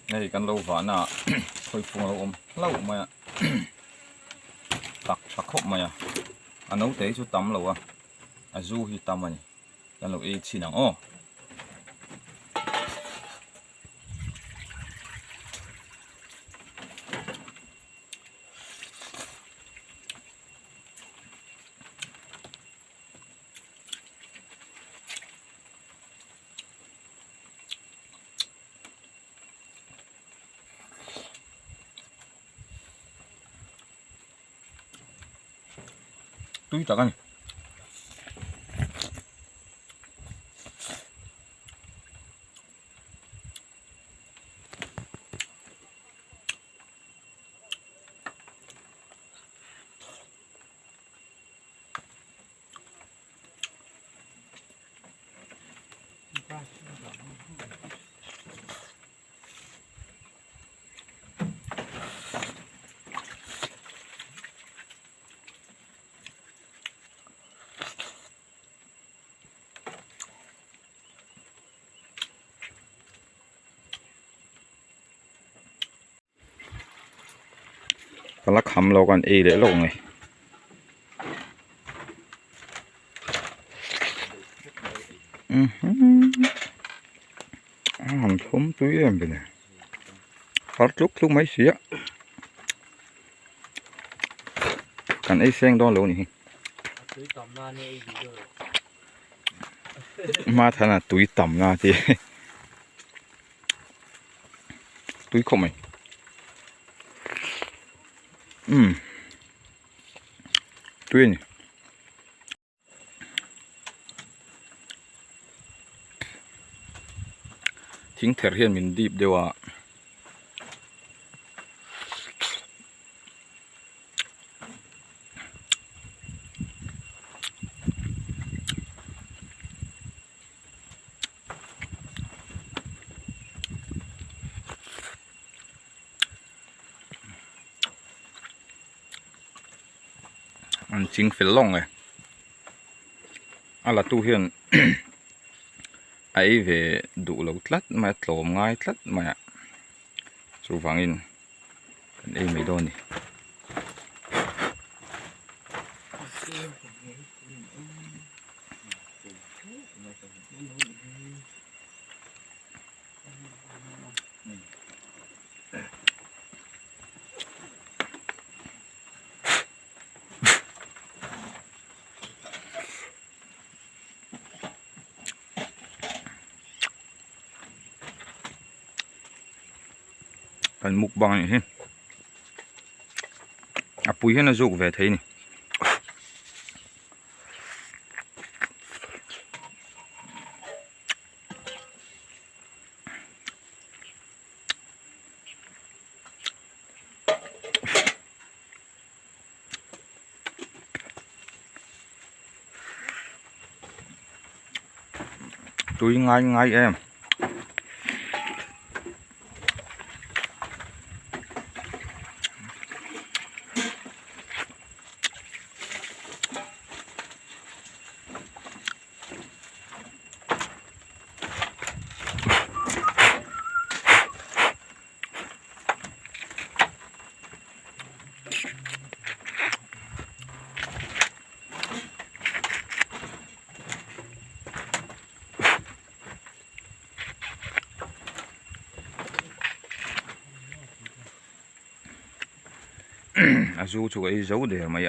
này căn lâu vả nà thôi phun lâu mà tặc khóc mà anh nấu tế chú tắm lâu à du hi tắm mà căn lâu ấy chỉ nắng ô túi tắc anh cái lắc hầm lâu còn y để lồng này hầm thốn túi em vậy nè phát lúc mấy xía cần ấy sen đó luôn này mà thằng là túi tầm ra thì túi không mày túi nàyทิ้งเถื่อนมินดีบเดียวมันจริงฟิลล่องเลยอะไรตู้เฮียน ấy về đủ lâu tắt mà lồm ngay tắt mà chú vàng in đây mấy đôi này phần mục bằng này hết à bùi hết nó rụng về thấy này túi ngay em à dù chú ấy giấu để mà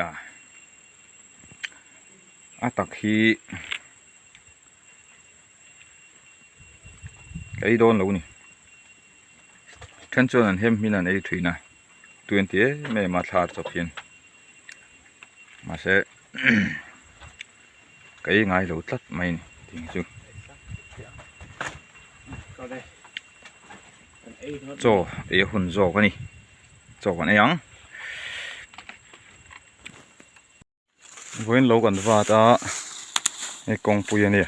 à tắc khi cái đòn lâu nè thân cho nên hem mình này thủy nè tụi thế mẹ mà thà chụp hình mà sẽ cái ngay lâu tắt mày nè tiếng chú cho ấy hồn cho cái này cho cái này ăn với lâu còn vào ta cái con bùi này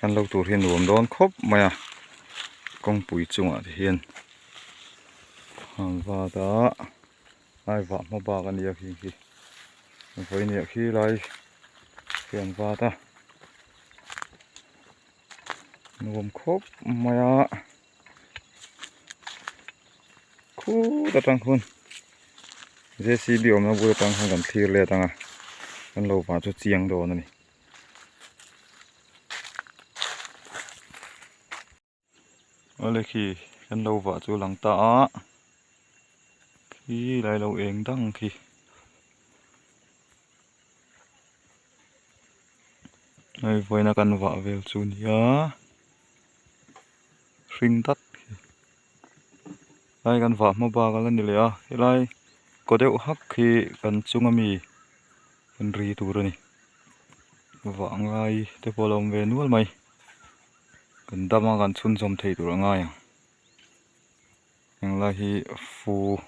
cái lâu tuổi hiện luôn đón khóc mà con bùi chung thì hiện vào ta ai vào mà ba cái này khi với này khi lại hiện vào ta luôn khóc mà ta trăng khôn JCB om nó bùa trăng khôn gần clear le tanga kan lo va chu chiang do nani ole khi kan lo va chu lang ta khi lại lo eng dang khi ai voi na kan va vel chu nia ring tắt ai kan va ma ba ka ni le a lai có đeo hắc khi kan chunga mi kan ri tu rồi nè vợ ngay te polom về nuôi mày kan đama kan chun zom thei tu ngay yang la hi fu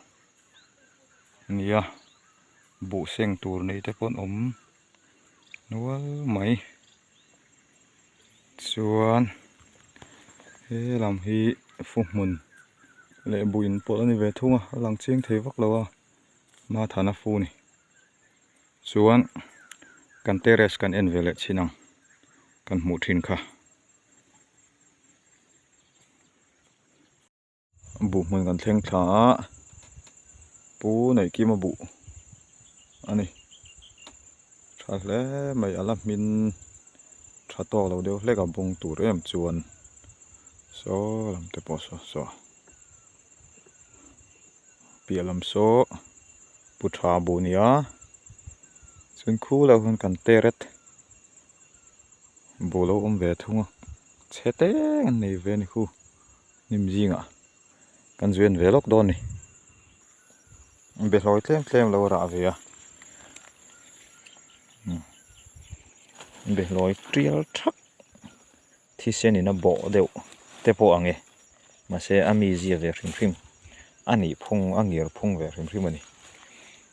nia bu seng tur nei te pon nuôi mày chuan he làm hi fu mun lệ buin po ni về thunga lang chiang thei vak lo ma thana fu ni chuan kan terrace kan en vele chinang kan hmu thin kha bu mun kan thleng thla pu nei ki ma bu ani tha hle mai ala min tha to lo deuh hle ka bung tur em chuan so lam te po so pialam so pu tha bu nia chuan khu lo hun kan teret bu lo ve thunga chete nei ve ni khu nim jinga kan zuen ve lok don ni be hloi tlem lo ra ve a be hloi trial thak thi sen in a bo deuh te po ange ma se ami zia ve hrim ani phung angir phung ve hrim ani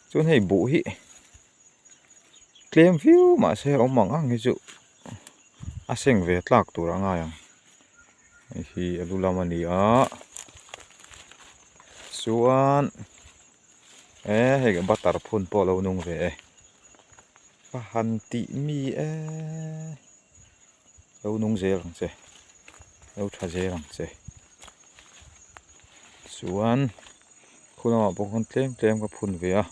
chuan hei bu hi tlem view ma se omang ang hi chu a seng ve tlak tur anga yang hi alulam ani a chuan hei ga batar phun po lo nung ve pa han ti mi lo nung zel ang che lo tha zel ang che chuan khuna bong kon tlem ka phun ve a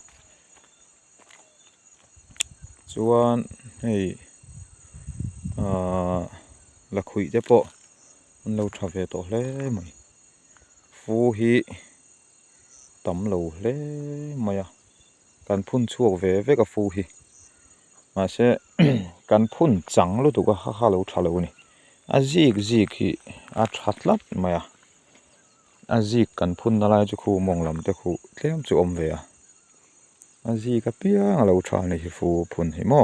chuan hei la khui te po an lo tha ve to hle mai fu hi tam lo hle mai a kan phun chuak ve ka fu hi ma se kan phun chang lo tu ka ha lo tha lo ni a zik hi a thatlat mai a zik kan phun na lai chu khu mong lam te khu tlem chu om ve a zik a piang lo tha ni hi fu phun hi mo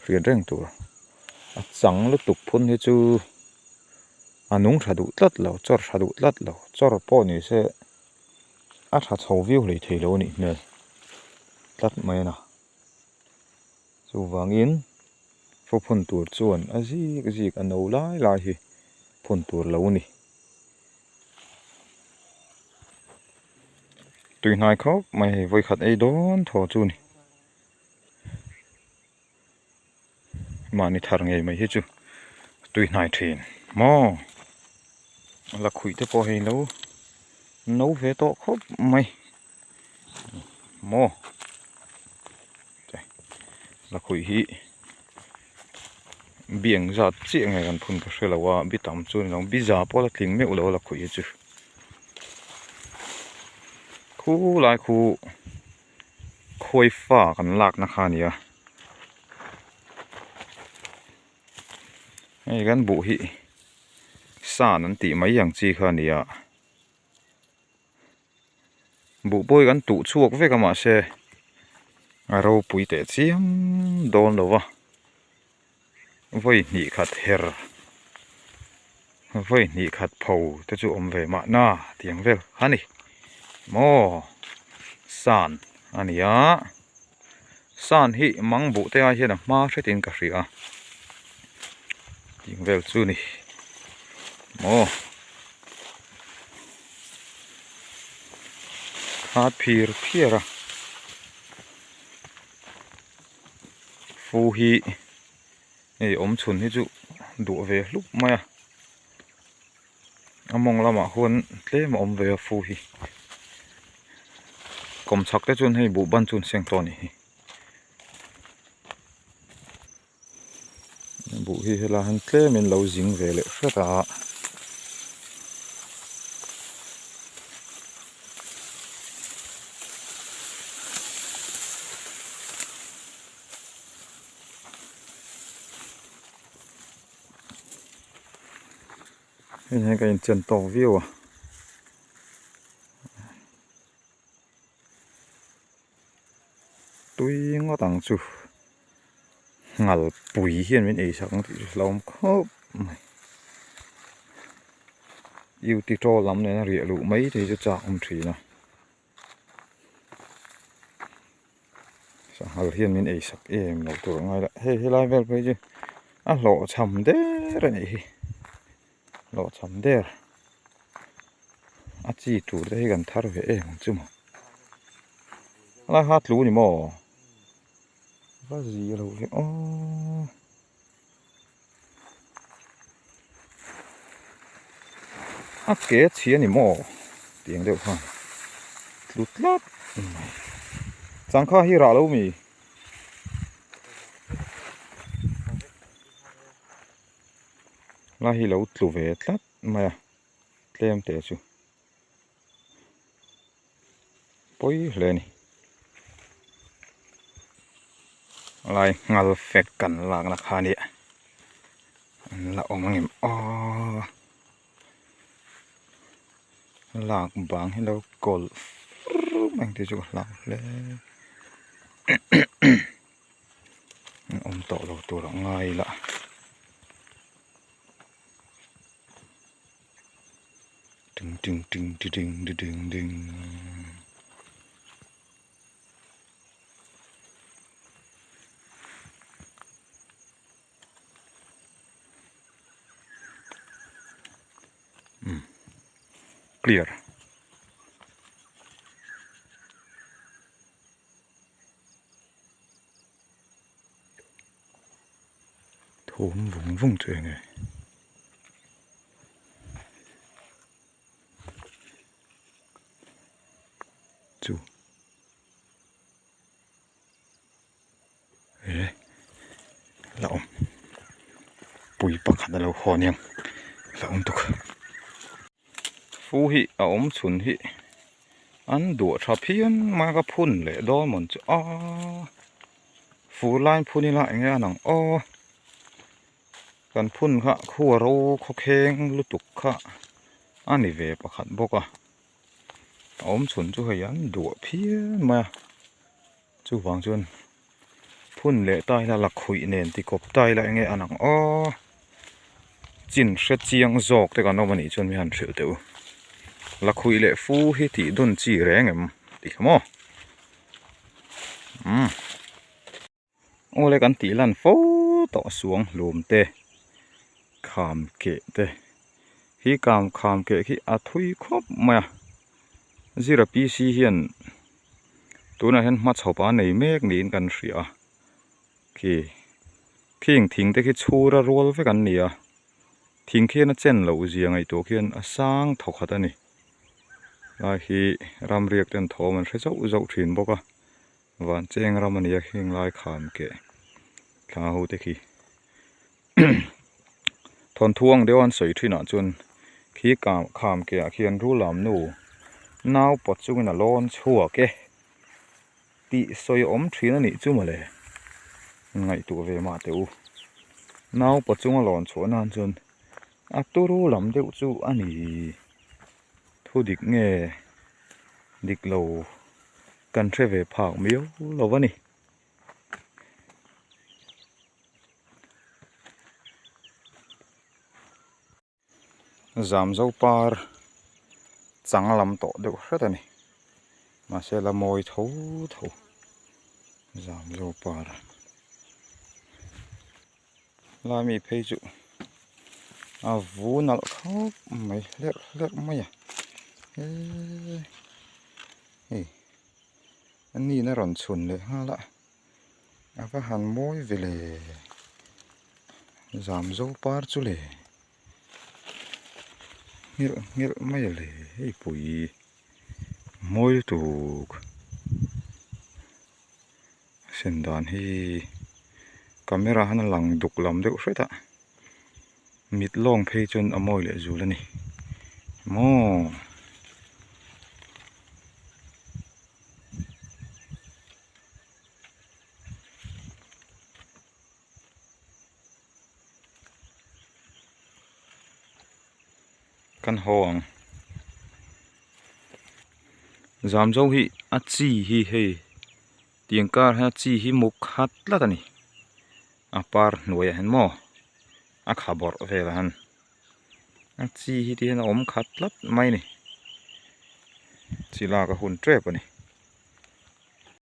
rian reng tur a chang lu tuk phun hi chu anung thadu tlat lo chor thadu tlat lo chor po ni se a tha chho view hlei thei lo ni mel tlat mai na chu wangin fu phun tur chuan a zik a no lai hi phun tur lo ni tui hnai khop mai voi khat ei don tho chu ni mani thar ngei mai hi chu tui hnai thin mo la khui te po hei lo no ve to khop mai mo la khui hi biang zat chi ngai kan phun ka hrelawa bi tam chu ni long bi za po la tling me ulo la khui hi chu khu lai khu khoi fa kan lak na kha nia ei kan bu hi san an ti mai yang chi kha nia bu boi kan tu chuak ve ka ma se a ro pui te chiam don lo wa voi ni khat her voi ni khat pho te chu om ve ma na tiang vel hani mo san ania san hi mang bu te a hian ma hretin ka hri a tiang vel chu ni mo khat phira fu hi ei om chun hi chu du ve hlup mai among lama huan tlem om ve fu hi kom chak te chun hei bu ban chun seng to ni bu hi hela han tle min lo jing ve le hrata hei cái chân to view à tuy ngó tặng chu ngal bụi hiền bên ấy sáng thì lòng khóc yêu tí trò lắm này nó rỉa lụ mấy thì cho chạc ông thủy nào sáng hiền bên ấy sắc em đầu tuổi ngay lại hey lại về bây giờ à lộ chầm đế rồi này lộ chầm đế à chỉ chủ đây gần thar về em chứ mà lại hát lú nhỉ mò cái gì rồi ô à kế chia nhỉ mò tiếng được không lút lát chẳng có hi ra lâu mì là hi lâu tlu về lát mà tem té chứ bôi lên lại ngal phết cắn lạc là khá nhẹ là ông em lạc bảng hay lâu cồn mình thì chụp lạc lên ông tổ đầu tuổi ngay là đừng đừng đừng đừng đừng đừng đừng clear thốn vùng vùng trời này chú ê là ông bùi bắc hạt là hồ niang là ông tục phu hi à ông chun hi ăn đũa chả phiền mà cái phun lệ đó mình chứ phu lai phun lại nghe nằngกันพุ่นค่ะขัวโรขกแข้งลุตุกค่ะอันนี้เวปะขันบกอ่ะอมสนจู่ให้ยันดัวเพี้ยนมาจู่วางจนพุ่นเละตายละหลักขุยเนนที่กบตายละไงอันนั้นจินเสียเจียงจอกแต่กันเอามันนี่จนมีหันเสียวเตียวหลักขุยเละฟูให้ตีดนจีแรงเอ็มตีขโมโอ้เลยกันตีลันฟูต่อสวงลมเตขามเกะเตฮีขามเกะฮีอาทุยครบมาจีระปีซีเฮียนตัวนั้นเห็นมาชาวบ้านในเมฆนีนกันเสียคีคิงทิ้งแต่คีชูระรัวไปกันเนี่ยทิ้งเขียนเจนเหล่าเจียงไอตัวเขียนสร้างถกขัดนี่ลายฮีรำเรียกเดินทอมันใช้เจ้าถิ่นบอกว่าวันเจงรำมันอยากหิงลายขามเกะข้าหูเตคีทนท่วงเดี๋ยวอันสวยที่หนาจนขี้ขามเกะเขียนรู้ลำนูนาวปดจุงน่ะร้อนชั่วเกะตีสวยอมที่นั่นนี่จุ่มเลยไงตัวเวมาเตียวนาวปดจุงร้อนชั่วนานจนตัวรู้ลำเดี๋ยวจู่อันนี้ทุดิกเงดิกโลกันเทเวผากเมียวเราวะนี่จามเจ้าปาร์จังลำต่อเดี๋ยวแค่ตอนนี้มาเสละมอยทูจามเจ้าปาร์ลามีเพจจุวูนัลเขาไม่เล็กไม่อันนี้น่าร้อนชนเลยฮะละก็หันมอยไปเลยจามเจ้าปาร์จุเลยเงี้ยไม่เลยปุ๋ยมวยถูก sen dan hi camera han lang duk lam deuh hreta mit long phei chun amoi le zul ani mo kan hong zam zo hi a chi hi hei tiangkar ha chi hi muk khat la tani a par hnuai hen mo a khabor vel han a chi hi ti hen om khat lat mai ni chila ka hun trep ani